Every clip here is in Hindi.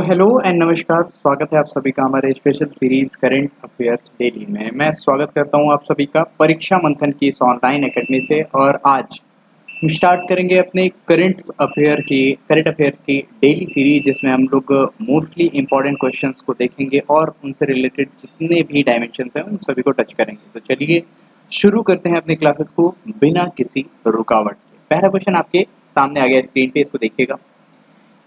तो हेलो एंड नमस्कार, स्वागत है आप सभी का हमारे special series current affairs daily में। मैं स्वागत करता हूं आप सभी का परीक्षा मंथन की इस ऑनलाइन एकेडमी से। और आज हम स्टार्ट करेंगे अपने करंट अफेयर्स की डेली सीरीज, जिसमें हम लोग मोस्टली इंपॉर्टेंट क्वेश्चंस को देखेंगे और उनसे रिलेटेड जितने भी डायमेंशंस हैं उन सभी को टच करेंगे। तो चलिए शुरू करते हैं अपनी क्लासेस को बिना किसी रुकावट के। पहला क्वेश्चन आपके सामने आ गया स्क्रीन पे, इसको देखिएगा।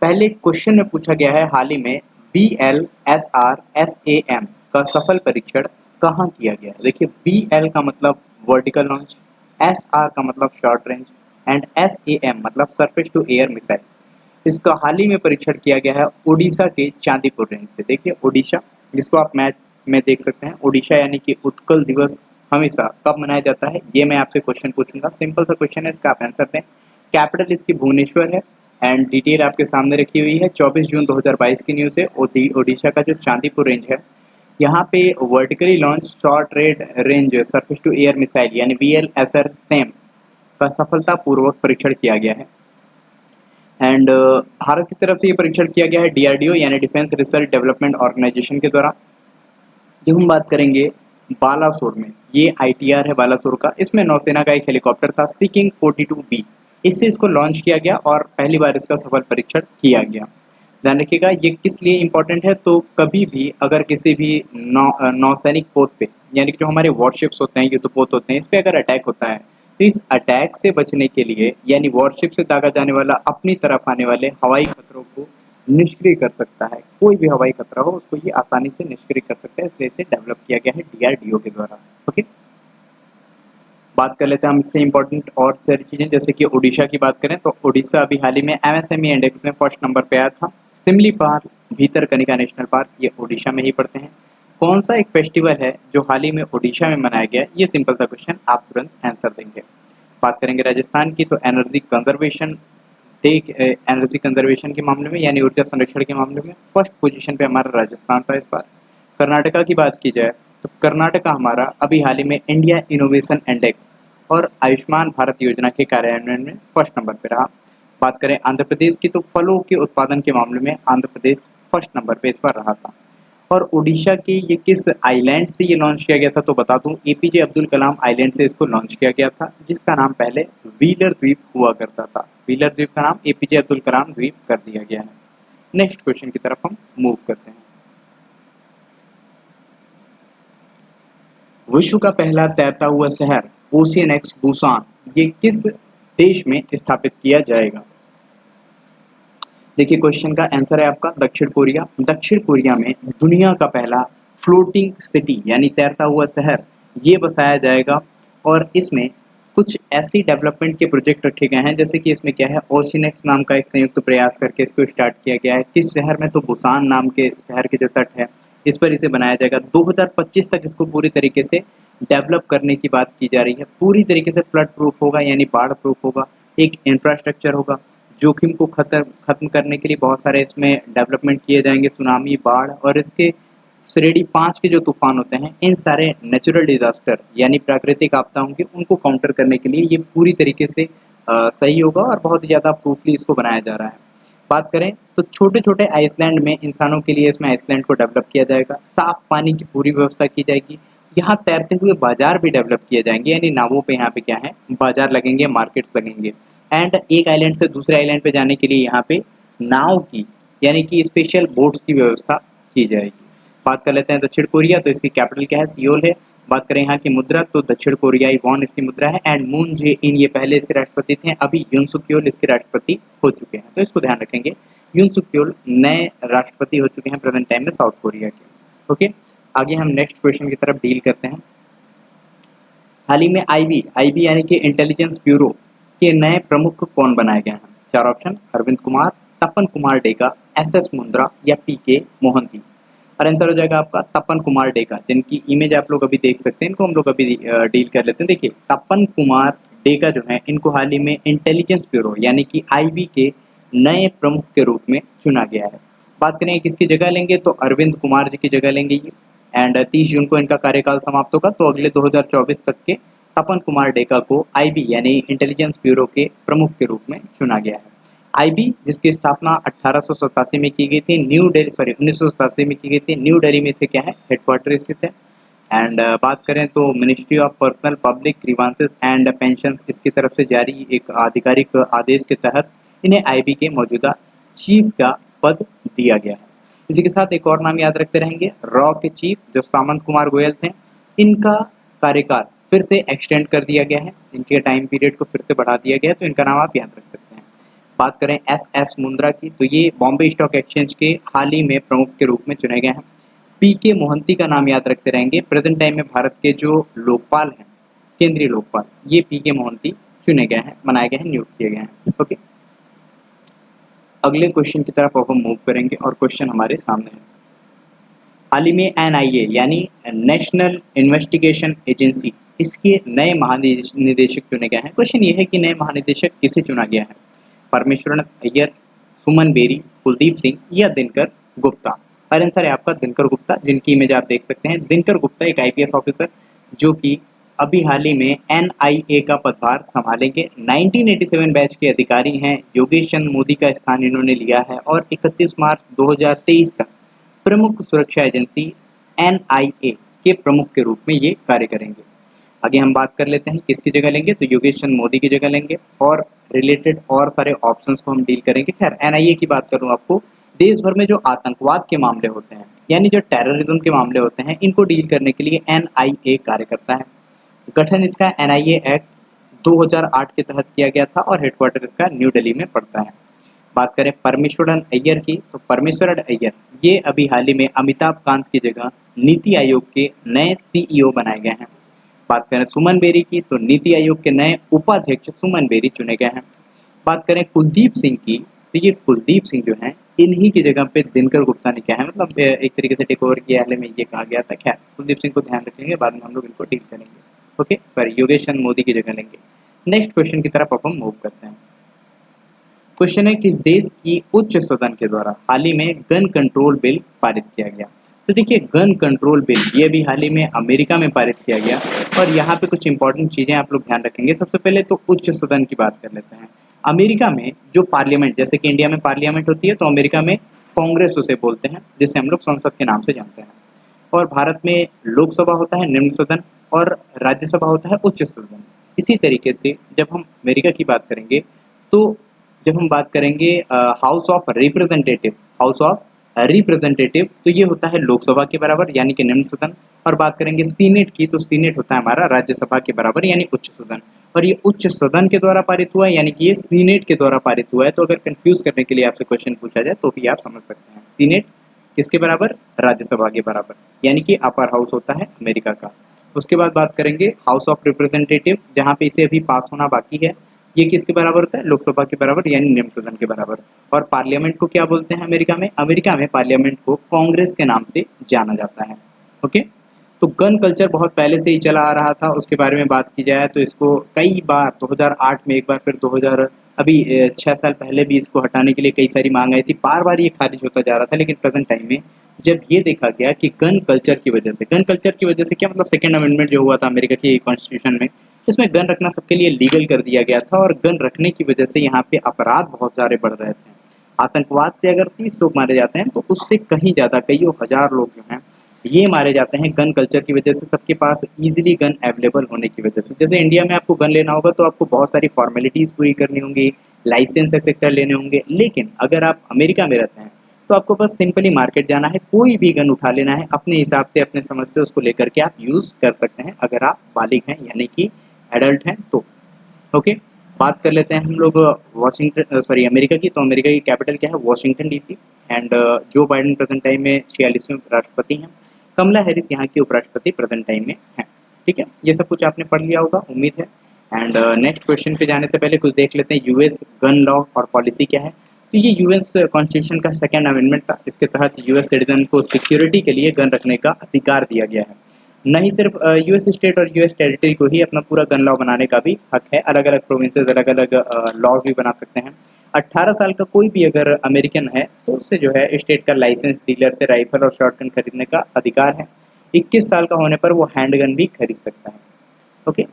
पहले क्वेश्चन में पूछा गया है, हाल ही में BLSR-SAM का सफल परीक्षण कहाँ किया गया है। देखिए, BL का मतलब वर्टिकल लॉन्च, SR का मतलब शॉर्ट रेंज एंड SAM मतलब सरफेस टू एयर मिसाइल। इसका हाल ही में परीक्षण किया गया है ओडिशा के चांदीपुर रेंज से। देखिए ओडिशा, जिसको आप मैप में देख सकते हैं, ओडिशा यानी कि उत्कल दिवस हमेशा कब मनाया जाता है, ये मैं आपसे क्वेश्चन पूछूंगा। सिंपल सा क्वेश्चन है, इसका आप आंसर दें। कैपिटल इसकी भुवनेश्वर है एंड डिटेल आपके सामने रखी हुई है। 24 जून 2022 की न्यूज़ है। ओडिशा का जो चांदीपुर रेंज है, यहाँ पे vertically launch short range surface to air missile यानी BLSR-SAM का सफलतापूर्वक परीक्षण किया गया है। एंड भारत की तरफ से ये परीक्षण किया गया है DRDO यानी डिफेंस रिसर्च डेवलपमेंट ऑर्गेनाइजेशन के द्वारा। जब हम बात करेंगे बालासोर में, ये ITR है बालासोर का। इसमें नौसेना का एक हेलीकॉप्टर था सीकिंग 42B, इससे इसको लॉन्च किया गया और पहली बार इसका सफल परीक्षण किया गया। ध्यान रखिएगा, ये किस लिए इंपॉर्टेंट है, तो कभी भी अगर किसी भी नौसैनिक पोत पे, यानी कि जो हमारे वॉरशिप्स होते हैं, युद्धपोत होते हैं, इस पे अगर अटैक होता है तो इस अटैक से बचने के लिए, यानी वॉरशिप से दागा जाने वाला अपनी तरफ आने वाले हवाई खतरों को निष्क्रिय कर सकता है। कोई भी हवाई खतरा हो उसको ये आसानी से निष्क्रिय कर सकता है, इसलिए इसे डेवलप किया गया है DRDO के द्वारा। ओके, बात कर लेते हैं हम इससे इंपॉर्टेंट और सारी चीजें। जैसे कि ओडिशा की बात करें तो ओडिशा अभी हाल ही में MSME इंडेक्स में फर्स्ट नंबर पे आया था। सिमलीपाल भीतरकनिका नेशनल पार्क, ये ओडिशा में ही पड़ते हैं। कौन सा एक फेस्टिवल है जो हाल ही में ओडिशा में मनाया गया, ये सिंपल सा क्वेश्चन, आप तुरंत आंसर देंगे। बात करेंगे राजस्थान की तो एनर्जी कंजर्वेशन के मामले में, यानी ऊर्जा संरक्षण के मामले में फर्स्ट पोजीशन पे हमारा राजस्थान था इस बार। कर्नाटका की बात की जाए तो कर्नाटका हमारा अभी हाल ही में इंडिया इनोवेशन इंडेक्स और आयुष्मान भारत योजना के कार्यान्वयन में फर्स्ट नंबर पे रहा। बात करें आंध्र प्रदेश की तो फलों के उत्पादन के मामले में आंध्र प्रदेश फर्स्ट नंबर पे इस बार रहा था। और ओडिशा के ये किस आइलैंड से ये लॉन्च किया गया था, तो बता दूं APJ अब्दुल कलाम आइलैंड से इसको लॉन्च किया गया था, जिसका नाम पहले व्हीलर द्वीप हुआ करता था। व्हीलर द्वीप का नाम APJ अब्दुल कलाम द्वीप कर दिया गया है। नेक्स्ट क्वेश्चन की तरफ हम मूव करते हैं। विश्व का पहला तैरता हुआ शहर ओशियनएक्स बुसान, ये किस देश में स्थापित किया जाएगा। देखिए क्वेश्चन का आंसर है आपका दक्षिण कोरिया। दक्षिण कोरिया में दुनिया का पहला फ्लोटिंग सिटी यानी तैरता हुआ शहर ये बसाया जाएगा। और इसमें कुछ ऐसी डेवलपमेंट के प्रोजेक्ट रखे गए हैं, जैसे कि इसमें क्या है, ओशियनएक्स नाम का एक संयुक्त प्रयास करके इसको स्टार्ट किया गया है। किस शहर में, तो बुसान नाम के शहर के जो तट है इस पर इसे बनाया जाएगा। 2025 तक इसको पूरी तरीके से डेवलप करने की बात की जा रही है। पूरी तरीके से फ्लड प्रूफ होगा, यानी बाढ़ प्रूफ होगा। एक इंफ्रास्ट्रक्चर होगा, जोखिम को खत्म करने के लिए बहुत सारे इसमें डेवलपमेंट किए जाएंगे। सुनामी, बाढ़ और इसके श्रेणी 5 के जो तूफान होते हैं, इन सारे नेचुरल डिजास्टर यानी प्राकृतिक आपदाओं के उनको काउंटर करने के लिए ये पूरी तरीके से सही होगा और बहुत ही ज़्यादा प्रूफली इसको बनाया जा रहा है। बात करें तो छोटे छोटे आइसलैंड में इंसानों के लिए इसमें आइसलैंड को डेवलप किया जाएगा। साफ पानी की पूरी व्यवस्था की जाएगी। यहाँ तैरते हुए बाजार भी डेवलप किए जाएंगे, यानी नावों पे यहाँ पे क्या है, बाजार लगेंगे, मार्केट्स लगेंगे। एंड एक आइलैंड से दूसरे आइलैंड पे जाने के लिए यहाँ पे नाव की, यानी कि स्पेशल बोट्स की व्यवस्था की जाएगी। बात कर लेते हैं दक्षिण कोरिया, तो इसकी कैपिटल क्या है, सियोल है। बात करें यहाँ की मुद्रा तो दक्षिण कोरियाई वॉन इसकी मुद्रा है। एंड मून जे इन ये पहले इसके राष्ट्रपति थे, अभी यून सुक योल इसके राष्ट्रपति हो चुके हैं, तो इसको ध्यान रखेंगे। यून सुक योल नए राष्ट्रपति हो चुके हैं प्रेजेंट टाइम में साउथ कोरिया के। ओके, आगे हम नेक्स्ट क्वेश्चन की तरफ डील करते हैं। हाल ही में आईबी यानी कि इंटेलिजेंस ब्यूरो के नए प्रमुख कौन बनाए गए हैं। चार ऑप्शन, अरविंद कुमार, तपन कुमार डेका, SS मुंद्रा या PK मोहंती। और आंसर हो जाएगा आपका तपन कुमार डेका, जिनकी इमेज आप लोग अभी देख सकते हैं। इनको हम लोग अभी डील कर लेते हैं। देखिए तपन कुमार डेका जो है, इनको हाल ही में इंटेलिजेंस ब्यूरो यानी कि IB के नए प्रमुख के रूप में चुना गया है। बात करें किसकी जगह लेंगे, तो अरविंद कुमार जी की जगह लेंगे ये। एंड 30 जून को इनका कार्यकाल समाप्त होगा, तो अगले 2024 तक के तपन कुमार डेका को IB यानी इंटेलिजेंस ब्यूरो के प्रमुख के रूप में चुना गया है। आईबी जिसकी स्थापना 1887 में की गई थी, 1987 में की गई थी, न्यू दिल्ली में से क्या है, हेडक्वार्टर स्थित है। एंड बात करें तो ministry of personnel public grievances and pensions इसकी तरफ से जारी एक आधिकारिक आदेश के तहत इन्हें आईबी के मौजूदा चीफ का पद दिया गया है। इसी के साथ एक और नाम याद रखते रहेंगे, रॉ के चीफ जो सामंत कुमार गोयल थे, इनका कार्यकाल फिर से एक्सटेंड कर दिया गया है, इनके टाइम पीरियड को फिर से बढ़ा दिया गया है, तो इनका नाम आप याद रख सकते हैं। बात करें एस एस मुंद्रा की, तो ये बॉम्बे स्टॉक एक्सचेंज के हाल ही में प्रमुख के रूप में चुने गए हैं। पी के मोहंती का नाम याद रखते रहेंगे, प्रेजेंट टाइम में भारत के जो लोकपाल हैं, केंद्रीय लोकपाल, ये पी के मोहंती चुने गए हैं, बनाए गए हैं, नियुक्त किए गए हैं। ओके, अगले क्वेश्चन की तरफ अब हम मूव करेंगे और क्वेश्चन हमारे सामने है। हाल ही में एनआईए यानी नेशनल इन्वेस्टिगेशन एजेंसी, इसके नए महानिदेशक चुने गए हैं। क्वेश्चन ये है कि नए महानिदेशक किसे चुना गया है, परमेश्वरन अय्यर, सुमन बेरी, कुलदीप सिंह या दिनकर गुप्ता। और आंसर है आपका दिनकर गुप्ता, जिनकी इमेज आप देख सकते हैं। दिनकर गुप्ता एक आईपीएस ऑफिसर जो कि अभी हाल ही में एनआईए का पदभार संभालेंगे। 1987 बैच के अधिकारी हैं, योगेश चंद्र मोदी का स्थान इन्होंने लिया है और 31 मार्च 2023 तक प्रमुख सुरक्षा एजेंसी एनआईए के प्रमुख के रूप में ये कार्य करेंगे। आगे हम बात कर लेते हैं किसकी जगह लेंगे, तो योगेश चंद्र मोदी की जगह लेंगे और रिलेटेड और सारे ऑप्शंस को हम डील करेंगे। खैर एनआईए की बात करूं आपको, देश भर में जो आतंकवाद के मामले होते हैं यानी जो टेररिज्म के मामले होते हैं, इनको डील करने के लिए एनआईए कार्य करता है। गठन इसका एनआईए एक्ट 2008 के तहत किया गया था और हेडक्वार्टर इसका न्यू दिल्ली में पड़ता है। बात करें परमेश्वरन अय्यर की, तो परमेश्वरन अय्यर ये अभी हाल ही में अमिताभ कांत की जगह नीति आयोग के नए सीईओ बनाए गए हैं। बात करें सुमन बेरी की, तो नीति आयोग के नए उपाध्यक्ष सुमन बेरी चुने गए हैं। बात करें कुलदीप सिंह की, तो ये कुलदीप सिंह जो हैं, इन्हीं की जगह पे दिनकर गुप्ता ने क्या है, मतलब एक तरीके से टेक ओवर किया, हाल में ये कहा गया था। खैर कुलदीप सिंह को ध्यान रखेंगे, बाद में हम लोग इनको डील करेंगे। ओके, सॉरी, योगेश चंद्र मोदी की जगह लेंगे। नेक्स्ट क्वेश्चन की तरफ अब हम मूव करते हैं। क्वेश्चन है, किस देश की उच्च सदन के द्वारा हाल ही में गन कंट्रोल बिल पारित किया गया। तो देखिए गन कंट्रोल बिल ये भी हाल ही में अमेरिका में पारित किया गया और यहाँ पे कुछ इंपॉर्टेंट चीज़ें आप लोग ध्यान रखेंगे। सबसे पहले तो उच्च सदन की बात कर लेते हैं। अमेरिका में जो पार्लियामेंट, जैसे कि इंडिया में पार्लियामेंट होती है, तो अमेरिका में कांग्रेस उसे बोलते हैं, जिसे हम लोग संसद के नाम से जानते हैं। और भारत में लोकसभा होता है निम्न सदन और राज्यसभा होता है उच्च सदन। इसी तरीके से जब हम अमेरिका की बात करेंगे, तो जब हम बात करेंगे हाउस ऑफ रिप्रेजेंटेटिव, तो ये होता है लोकसभा के बराबर यानी कि निम्न सदन। और बात करेंगे सीनेट की, तो सीनेट होता है हमारा राज्यसभा के बराबर यानी उच्च सदन। और ये उच्च सदन के द्वारा पारित हुआ है यानी कि ये सीनेट के द्वारा पारित हुआ है। तो अगर कंफ्यूज करने के लिए आपसे क्वेश्चन पूछा जाए तो भी आप समझ सकते हैं, सीनेट किसके बराबर, राज्यसभा के बराबर, यानी कि अपर हाउस होता है अमेरिका का। उसके बाद बात करेंगे हाउस ऑफ रिप्रेजेंटेटिव, जहाँ पे इसे अभी पास होना बाकी है, ये किसके बराबर होता है, लोकसभा के बराबर यानी निम्न सदन के बराबर। और पार्लियामेंट को क्या बोलते हैं अमेरिका में, अमेरिका में पार्लियामेंट को कांग्रेस के नाम से जाना जाता है। ओके, तो गन कल्चर बहुत पहले से ही चला आ रहा था, उसके बारे में बात की जाए तो इसको कई बार 2008 में एक बार, फिर 2000 अभी 6 साल पहले भी इसको हटाने के लिए कई सारी मांग आई थी, बार बार ये खारिज होता जा रहा था। लेकिन प्रेजेंट टाइम में जब ये देखा गया कि गन कल्चर की वजह से, गन कल्चर की वजह से क्या मतलब, सेकेंड अमेंडमेंट जो हुआ था अमेरिका की कॉन्स्टिट्यूशन में, इसमें गन रखना सबके लिए लीगल कर दिया गया था। और गन रखने की वजह से यहाँ पे अपराध बहुत सारे बढ़ रहे थे। आतंकवाद से अगर 30 लोग मारे जाते हैं, तो उससे कहीं ज़्यादा, कईयों हजार लोग जो हैं ये मारे जाते हैं गन कल्चर की वजह से, सबके पास इजीली गन अवेलेबल होने की वजह से। जैसे इंडिया में आपको गन लेना होगा तो आपको बहुत सारी फॉर्मेलिटीज़ पूरी करनी होंगी, लाइसेंस एक्सेट्रा लेने होंगे। लेकिन अगर आप अमेरिका में रहते हैं तो आपको बस सिंपली मार्केट जाना है, कोई भी गन उठा लेना है, अपने हिसाब से अपने समझ से उसको लेकर के आप यूज़ कर सकते हैं, अगर आप बालिग हैं यानी कि एडल्ट हैं तो। ओके, बात कर लेते हैं हम लोग अमेरिका की। तो अमेरिका की कैपिटल क्या है, Washington DC. And Joe Biden present time में 46वें राष्ट्रपति हैं। कमला हैरिस यहाँ की उपराष्ट्रपति प्रेजेंट टाइम में हैं। ठीक है, ये सब कुछ आपने पढ़ लिया होगा उम्मीद है। एंड नेक्स्ट क्वेश्चन पे जाने से पहले कुछ देख लेते हैं, यूएस गन लॉ और पॉलिसी क्या है। तो ये यूएस कॉन्स्टिट्यूशन का सेकेंड अमेंडमेंट था। इसके तहत यूएस सिटीजन को सिक्योरिटी के लिए गन रखने का अधिकार दिया गया है। न ही सिर्फ यूएस स्टेट और यूएस टेरिटरी को ही अपना पूरा गन लॉ बनाने का भी हक है, अलग अलग प्रोविंसेस अलग अलग लॉज भी बना सकते हैं। 18 साल का कोई भी अगर अमेरिकन है तो उससे जो है स्टेट का लाइसेंस, डीलर से राइफल और शॉटगन खरीदने का अधिकार है। 21 साल का होने पर वो हैंडगन भी खरीद सकता है। ओके,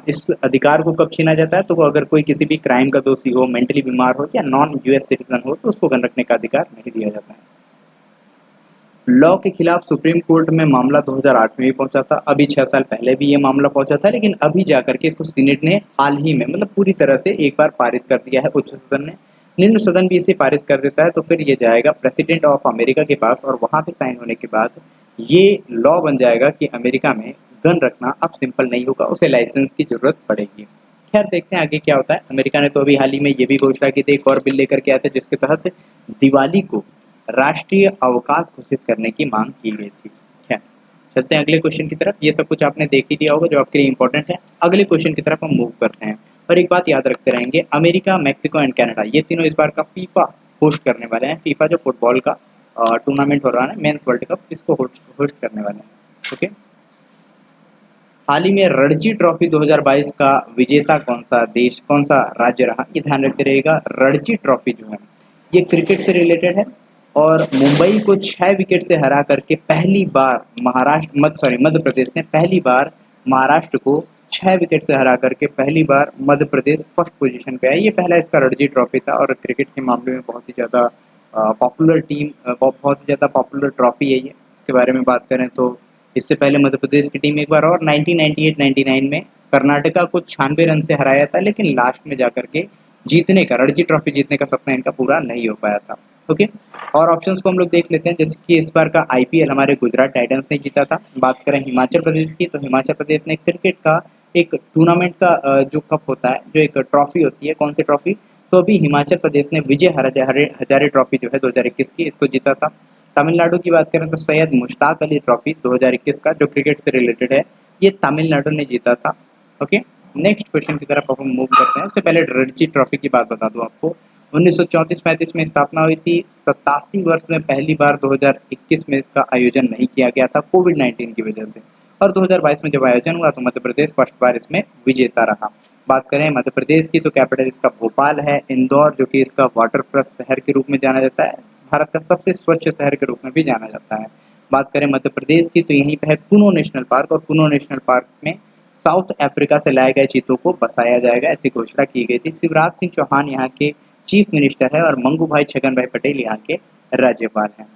इस अधिकार को कब छीना जाता है, तो अगर कोई किसी भी क्राइम का दोषी हो, मेंटली बीमार हो या नॉन यूएस सिटीजन हो तो उसको गन रखने का अधिकार नहीं दिया जाता है। लॉ के खिलाफ सुप्रीम कोर्ट में मामला 2008 में भी पहुंचा था, अभी 6 साल पहले भी ये मामला पहुंचा था, लेकिन अभी जाकर के इसको सीनेट ने हाल ही में मतलब पूरी तरह से एक बार पारित कर दिया है उच्च सदन ने। निम्न सदन भी इसे पारित कर देता है तो फिर ये जाएगा प्रेसिडेंट ऑफ अमेरिका के पास और वहां पे साइन होने के बाद ये लॉ बन जाएगा कि अमेरिका में गन रखना अब सिंपल नहीं होगा, उसे लाइसेंस की जरूरत पड़ेगी। खैर देखते हैं आगे क्या होता है। अमेरिका ने तो अभी हाल ही में ये भी घोषणा की थी, एक और बिल लेकर के आया था जिसके तहत दिवाली को राष्ट्रीय अवकाश घोषित करने की मांग की गई थी। खैर चलते हैं अगले क्वेश्चन की तरफ। ये सब कुछ आपने देख ही लिया होगा जो आपके लिए इंपॉर्टेंट है। अगले क्वेश्चन की तरफ हम मूव करते हैं और एक बात याद रखते रहेंगे, अमेरिका, मैक्सिको एंड कनाडा ये तीनों इस बार का फीफा होस्ट करने वाले हैं। फीफा जो फुटबॉल का टूर्नामेंट हो रहा है, मेंस वर्ल्ड कप, इसको होस्ट करने वाले हैं। ओके, हाल ही में रणजी ट्रॉफी 2022 का विजेता कौन सा देश, कौन सा राज्य रहा, ये ध्यान रखते रहेगा। रणजी ट्रॉफी जो है ये क्रिकेट से रिलेटेड है और मुंबई को 6 विकेट से हरा करके पहली बार मध्य प्रदेश ने पहली बार महाराष्ट्र को 6 विकेट से हरा करके पहली बार मध्य प्रदेश फर्स्ट पोजीशन पे है। ये पहला इसका रणजी ट्रॉफी था और क्रिकेट के मामले में बहुत ही ज़्यादा पॉपुलर टीम, बहुत ही ज़्यादा पॉपुलर ट्रॉफी है ये। इसके बारे में बात करें तो इससे पहले मध्य प्रदेश की टीम एक बार और 1998-99 में कर्नाटका को 96 रन से हराया था, लेकिन लास्ट में जाकर के जीतने का, रणजी ट्रॉफी जीतने का सपना इनका पूरा नहीं हो पाया था। ओके, और ऑप्शंस को हम लोग देख लेते हैं। जैसे कि इस बार का आईपीएल हमारे गुजरात टाइटंस ने जीता था। बात करें हिमाचल प्रदेश की तो हिमाचल प्रदेश ने क्रिकेट का एक टूर्नामेंट का जो कप होता है, जो एक ट्रॉफी होती है, कौन सी ट्रॉफी, तो अभी हिमाचल प्रदेश ने विजय हजारे ट्रॉफी जो है 2021 की, इसको जीता था। तमिलनाडु की बात करें तो सैयद मुश्ताक अली ट्रॉफी 2021 का जो क्रिकेट से रिलेटेड है, ये तमिलनाडु ने जीता था। ओके, नेक्स्ट क्वेश्चन की तरफ हम मूव करते हैं। उससे पहले रणजी ट्रॉफी की बात बता दूं आपको, 1934-35 में स्थापना हुई थी। 87 वर्ष में पहली बार 2021 में इसका आयोजन नहीं किया गया था कोविड-19 की वजह से, और 2022 में जब आयोजन हुआ तो मध्य प्रदेश फर्स्ट बार इसमें विजेता रहा। बात करें मध्य प्रदेश की तो कैपिटल इसका भोपाल है। इंदौर जो कि इसका वाटरफ्रंट शहर के रूप में जाना जाता है, भारत का सबसे स्वच्छ शहर के रूप में भी जाना जाता है। बात करें मध्य प्रदेश की तो यहीं पे है कुनो नेशनल पार्क, और कुनो नेशनल पार्क में साउथ अफ्रीका से लाए गए चीतों को बसाया जाएगा, ऐसी घोषणा की गई थी। शिवराज सिंह चौहान यहाँ के चीफ मिनिस्टर है और मंगू भाई छगन भाई पटेल यहाँ के राज्यपाल हैं।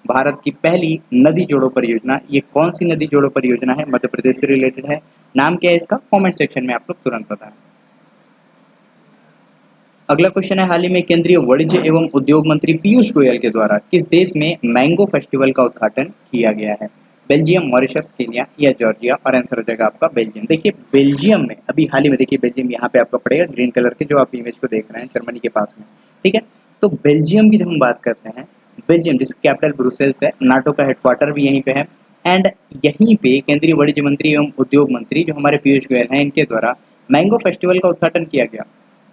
भारत की पहली नदी जोड़ो परियोजना, ये कौन सी नदी जोड़ो परियोजना है, मध्य प्रदेश से रिलेटेड है, नाम क्या है इसका, कमेंट सेक्शन में आप लोग तुरंत बताएं। अगला क्वेश्चन है, हाल ही में केंद्रीय वाणिज्य एवं उद्योग मंत्री पीयूष गोयल के द्वारा किस देश में मैंगो फेस्टिवल का उद्घाटन किया गया है? बेल्जियम, मॉरिशस, केन्या या जॉर्जिया? और आंसर हो जाएगा आपका बेल्जियम। देखिए बेल्जियम में अभी हाल ही में, देखिए बेल्जियम यहाँ पे आपका पड़ेगा ग्रीन कलर के, जो आप इमेज को देख रहे हैं, जर्मनी के पास में, ठीक है। तो बेल्जियम की जब हम बात करते हैं, बेल्जियम जिसकी कैपिटल ब्रुसेल्स है, नाटो का हेडक्वार्टर भी यहीं पे है, एंड यहीं पे केंद्रीय वाणिज्य मंत्री एवं उद्योग मंत्री जो हमारे पीयूष गोयल हैं, इनके द्वारा मैंगो फेस्टिवल का उद्घाटन किया गया।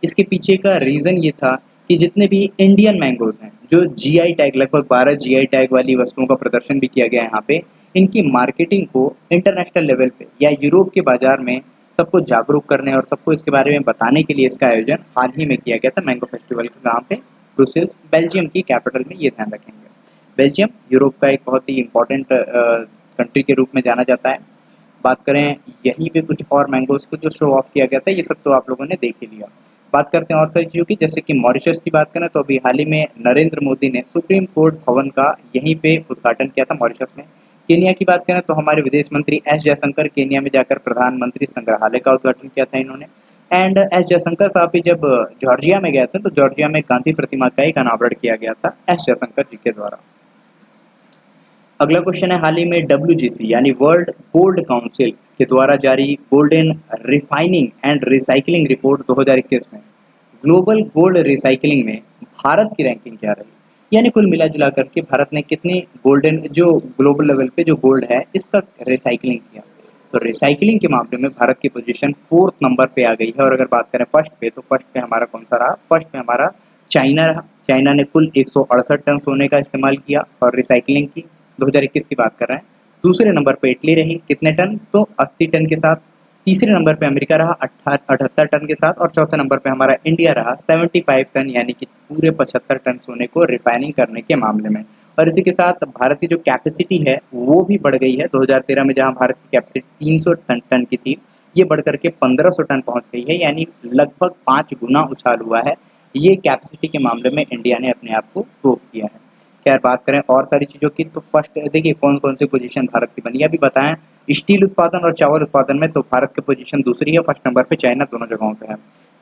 इसके पीछे का रीज़न ये था कि जितने भी इंडियन मैंगोज़ हैं, जो जीआई टैग, लगभग 12 जीआई टैग वाली वस्तुओं का प्रदर्शन भी किया गया यहाँ पे, इनकी मार्केटिंग को इंटरनेशनल लेवल पे या यूरोप के बाजार में सबको जागरूक करने और सबको इसके बारे में बताने के लिए इसका आयोजन हाल ही में किया गया था मैंगो फेस्टिवल का। कहाँ पे? ब्रुसेल्स, बेल्जियम की कैपिटल में, ये ध्यान रखेंगे। बेल्जियम यूरोप का एक बहुत ही इंपॉर्टेंट कंट्री के रूप में जाना जाता है। बात करें यहीं पे कुछ और मैंगोज़ को जो शो ऑफ किया गया था, ये सब तो आप लोगों ने देख ही लिया। बात करते हैं और सारी चीज़ों की, जैसे कि मॉरिशस की बात करें तो अभी हाल ही में नरेंद्र मोदी ने सुप्रीम कोर्ट भवन का यहीं पे उद्घाटन किया था मॉरिशस में। केन्या की बात करें तो हमारे विदेश मंत्री एस जयशंकर केन्या में जाकर प्रधानमंत्री संग्रहालय का उद्घाटन किया था इन्होंने। एंड एस जयशंकर साहब भी जब जॉर्जिया में गए थे तो जॉर्जिया में गांधी प्रतिमा का एक अनावरण किया गया था एस जयशंकर जी के द्वारा। अगला क्वेश्चन है, हाल ही में डब्ल्यूजीसी यानी वर्ल्ड गोल्ड काउंसिल के द्वारा जारी golden refining and recycling report 2021 में ग्लोबल गोल्ड रिसाइकलिंग में भारत की रैंकिंग क्या रही? यानी कुल मिला जुला करके भारत ने कितनी गोल्डन, जो ग्लोबल लेवल पे जो गोल्ड है, इसका रिसाइकलिंग किया? तो रिसाइकलिंग के मामले में भारत की पोजीशन 4th नंबर पे आ गई है। और अगर बात करें फर्स्ट पे, तो फर्स्ट पे हमारा कौन सा रहा? फर्स्ट पे हमारा चाइना रहा। चाइना ने कुल 168 टन सोने का इस्तेमाल किया और रिसाइकलिंग की, 2021 की बात कर रहे हैं। दूसरे नंबर पे इटली रही, कितने टन? तो 80 टन के साथ। तीसरे नंबर पे अमेरिका रहा 78 टन के साथ, और चौथे नंबर पे हमारा इंडिया रहा 75 टन, यानी कि पूरे 75 टन सोने को रिफाइनिंग करने के मामले में। और इसी के साथ भारत की जो कैपेसिटी है वो भी बढ़ गई है। 2013 में जहां भारत की कैपेसिटी 300 टन की थी, ये बढ़कर के 1500 टन पहुंच गई है, यानी लगभग 5 गुना उछाल हुआ है। ये कैपेसिटी के मामले में इंडिया ने अपने आप को प्रूव किया है। खैर बात करें और सारी चीज़ों की, तो फर्स्ट देखिए कौन कौन सी पोजीशन भारत की बनी है अभी बताएं। स्टील उत्पादन और चावल उत्पादन में तो भारत की पोजीशन दूसरी है, फर्स्ट नंबर पे चाइना दोनों जगहों पे है।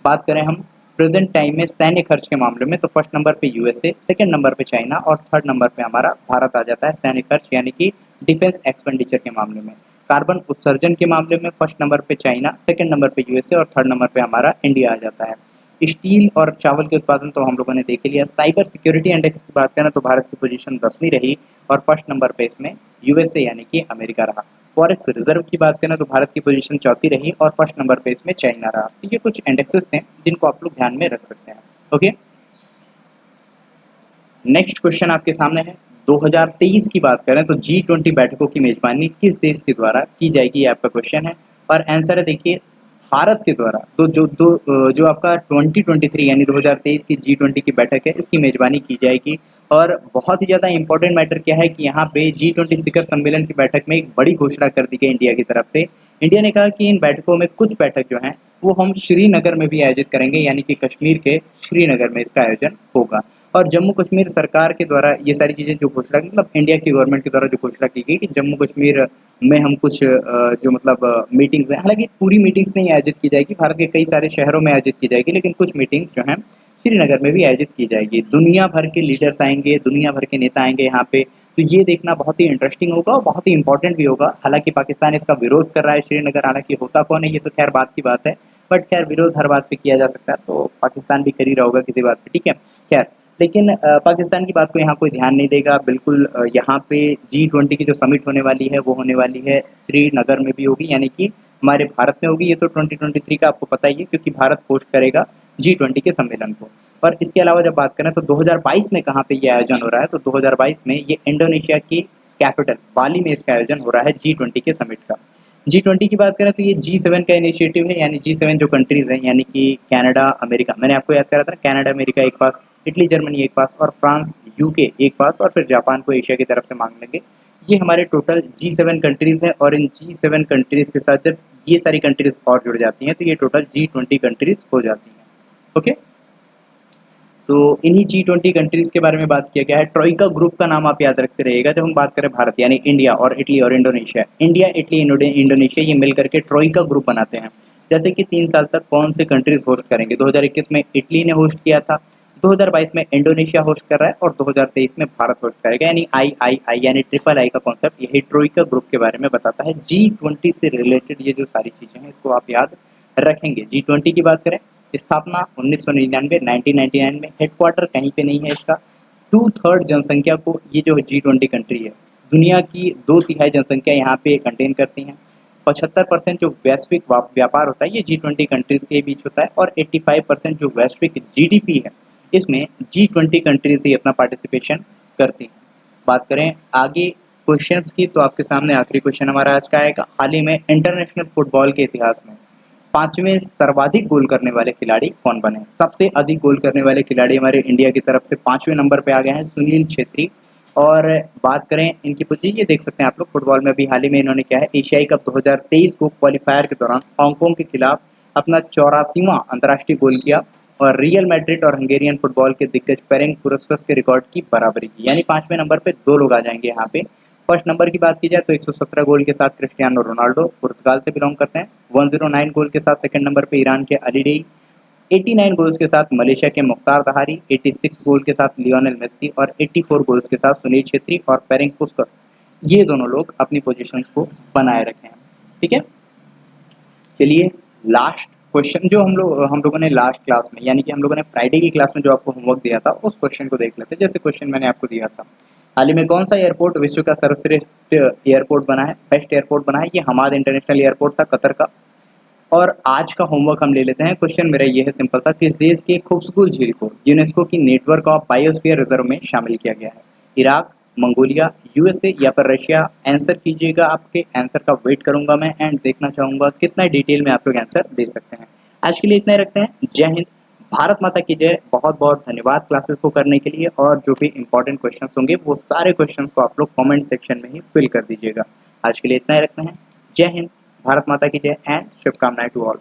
बात करें हम प्रेजेंट टाइम में सैन्य खर्च के मामले में, तो फर्स्ट नंबर पे यूएसए, सेकंड नंबर पे चाइना और थर्ड नंबर पे हमारा भारत आ जाता है सैन्य खर्च यानी कि डिफेंस एक्सपेंडिचर के मामले में। कार्बन उत्सर्जन के मामले में फर्स्ट नंबर पे चाइना, सेकंड नंबर पे यूएसए और थर्ड नंबर पे हमारा इंडिया आ जाता है। स्टील और चावल के उत्पादन तो हम लोगों ने देख लिया। साइबर सिक्योरिटी इंडेक्स की बात करें तो भारत की पोजीशन 10वीं रही और फर्स्ट नंबर पे इसमें यूएसए यानी कि अमेरिका रहा। फॉरेक्स रिजर्व की बात करें तो भारत की पोजीशन 4थी रही और फर्स्ट नंबर पे इसमें चाइना रहा। तो ये कुछ इंडेक्सेस थे जिनको आप लोग ध्यान में रख सकते हैं। ओके, नेक्स्ट क्वेश्चन आपके सामने है। 2023 की बात करें तो G20 बैठकों की मेजबानी किस देश के द्वारा की जाएगी, ये आपका क्वेश्चन है। और आंसर है देखिए भारत के द्वारा। तो जो आपका 2023 यानी 2023 की G20 की बैठक है, इसकी मेजबानी की जाएगी। और बहुत ही ज़्यादा इंपॉर्टेंट मैटर क्या है कि यहाँ पे G20 शिखर सम्मेलन की बैठक में एक बड़ी घोषणा कर दी गई इंडिया की तरफ से। इंडिया ने कहा कि इन बैठकों में कुछ बैठक जो हैं वो हम श्रीनगर में भी आयोजित करेंगे, यानी कि कश्मीर के श्रीनगर में इसका आयोजन होगा। और जम्मू कश्मीर सरकार के द्वारा ये सारी चीज़ें जो घोषणा की, मतलब इंडिया की गवर्नमेंट के द्वारा जो घोषणा की गई कि जम्मू कश्मीर में हम कुछ जो मतलब मीटिंग्स हैं, हालांकि पूरी मीटिंग्स नहीं आयोजित की जाएगी, भारत के कई सारे शहरों में आयोजित की जाएगी, लेकिन कुछ मीटिंग्स जो हैं श्रीनगर में भी आयोजित की जाएगी। दुनिया भर के लीडर्स आएंगे, दुनिया भर के नेता आएंगे यहाँ पे। तो ये देखना बहुत ही इंटरेस्टिंग होगा और बहुत ही इंपॉर्टेंट भी होगा। हालांकि पाकिस्तान इसका विरोध कर रहा है श्रीनगर, हालांकि होता कौन है ये तो खैर बात की बात है, बट खैर विरोध हर बात पे किया जा सकता है, तो पाकिस्तान भी कर ही रहा होगा किसी बात पे, ठीक है। खैर लेकिन पाकिस्तान की बात को यहाँ कोई ध्यान नहीं देगा बिल्कुल। यहाँ पे G20 की जो समिट होने वाली है वो होने वाली है श्रीनगर में भी होगी, यानी कि हमारे भारत में होगी। ये तो 2023 का आपको पता ही है, क्योंकि भारत होस्ट करेगा G20 के सम्मेलन को। और इसके अलावा जब बात करें तो 2022 में कहाँ पे ये आयोजन हो रहा है, तो 2022 में ये इंडोनेशिया की कैपिटल बाली में इसका आयोजन हो रहा है G20 के समिट का। G20 की बात करें तो ये G7 का इनिशिएटिव है, यानी G7 जो कंट्रीज हैं यानी कि कनाडा, अमेरिका, मैंने आपको याद करा था ना, कनाडा अमेरिका एक पास, इटली जर्मनी एक पास और फ्रांस यूके एक पास, और फिर जापान को एशिया की तरफ से मांग लेंगे। ये हमारे टोटल G7 कंट्रीज हैं। और इन G7 कंट्रीज के साथ जब ये सारी कंट्रीज और जुड़ जाती हैं तो ये टोटल G20 कंट्रीज हो जाती हैं। ओके, तो इन्हीं G20 कंट्रीज के बारे में बात किया गया है। ट्रोइका ग्रुप का नाम आप याद रखते रहिएगा जब हम बात करें भारत यानी इंडिया और इटली और इंडोनेशिया। इंडिया, इटली, इंडोनेशिया ये मिलकर के ट्रोइका ग्रुप बनाते हैं। जैसे कि 3 साल तक कौन से कंट्रीज होस्ट करेंगे, 2021 में इटली ने होस्ट किया था, 2022 में इंडोनेशिया होस्ट कर रहा है और 2023 में भारत होस्ट करेगा, यानी आई यानी ट्रिपल आई का कॉन्सेप्ट यही ट्रोइका ग्रुप के बारे में बताता है। G20 से रिलेटेड ये जो सारी चीज़ें हैं इसको आप याद रखेंगे। G20 की बात करें, स्थापना 1999 1999 में, हेडक्वार्टर कहीं पे नहीं है इसका। 2/3 जनसंख्या को ये जो G20 कंट्री है, दुनिया की 2/3 जनसंख्या यहाँ पे कंटेन करती हैं। 75% जो वैश्विक व्यापार होता है ये G20 कंट्रीज के बीच होता है। और 85% जो वैश्विक GDP है इसमें G20 कंट्रीज ही अपना पार्टिसिपेशन करती हैं। बात करें आगे क्वेश्चंस की, तो आपके सामने आखिरी क्वेश्चन हमारा आज का आएगा। हाल ही में इंटरनेशनल फुटबॉल के इतिहास में 5वें सर्वाधिक गोल करने वाले खिलाड़ी कौन बने? सबसे अधिक गोल करने वाले खिलाड़ी हमारे इंडिया की तरफ से 5वें नंबर पे आ गए हैं, सुनील छेत्री। और बात करें इनकी पोजीशन, ये देख सकते हैं आप लोग, फुटबॉल में अभी हाल ही में इन्होंने क्या है, एशियाई कप 2023 को क्वालिफायर के दौरान हांगकांग के खिलाफ अपना 84वां अंतर्राष्ट्रीय गोल किया और रियल मैड्रिड और हंगेरियन फुटबॉल के दिग्गज फेरेंक पुरस्कस के रिकॉर्ड की बराबरी की। यानी 5वें नंबर पे 2 लोग आ जाएंगे यहाँ पे। फर्स्ट नंबर की बात की जाए तो 117 गोल के साथ क्रिस्टियानो रोनाल्डो, पुर्तगाल से बिलोंग करते हैं। 109 गोल के साथ सेकंड नंबर पे ईरान के अली डेई। 89 गोल्स के साथ मलेशिया के मुख्तार दहारी। 86 गोल के साथ लियोनेल मेस्सी और 84 गोल्स के साथ सुनील छेत्री और फेरेंक पुस्कस, ये दोनों लोग अपनी पोजीशंस को बनाए रखे हैं। ठीक है, चलिए लास्ट क्वेश्चन जो हम लोगों ने लास्ट क्लास में, यानी कि हम लोगों ने फ्राइडे की क्लास में जो आपको होमवर्क दिया था, उस क्वेश्चन को देख लेते हैं। जैसे क्वेश्चन मैंने आपको दिया था, हाल ही में कौन सा एयरपोर्ट विश्व का सर्वश्रेष्ठ एयरपोर्ट बना है, बेस्ट एयरपोर्ट बना है? ये हमाद इंटरनेशनल एयरपोर्ट था कतर का। और आज का होमवर्क हम ले लेते हैं। क्वेश्चन मेरा ये है सिंपल सा, किस देश के खूबसूरत झील को यूनेस्को की नेटवर्क ऑफ बायोस्फीयर रिजर्व में शामिल किया गया है? इराक, मंगोलिया, यूएसए या फिर रशिया? आंसर कीजिएगा, आपके आंसर का वेट करूंगा मैं एंड देखना चाहूंगा कितना डिटेल में आप लोग आंसर दे सकते हैं। आज के लिए इतना ही रखते हैं। जय हिंद, भारत माता की जय। बहुत बहुत धन्यवाद क्लासेस को करने के लिए। और जो भी इंपॉर्टेंट क्वेश्चंस होंगे वो सारे क्वेश्चंस को आप लोग कमेंट सेक्शन में ही फिल कर दीजिएगा। आज के लिए इतना ही रखते हैं। जय हिंद। भारत माता की जय एंड शुभकामनाएं टू ऑल।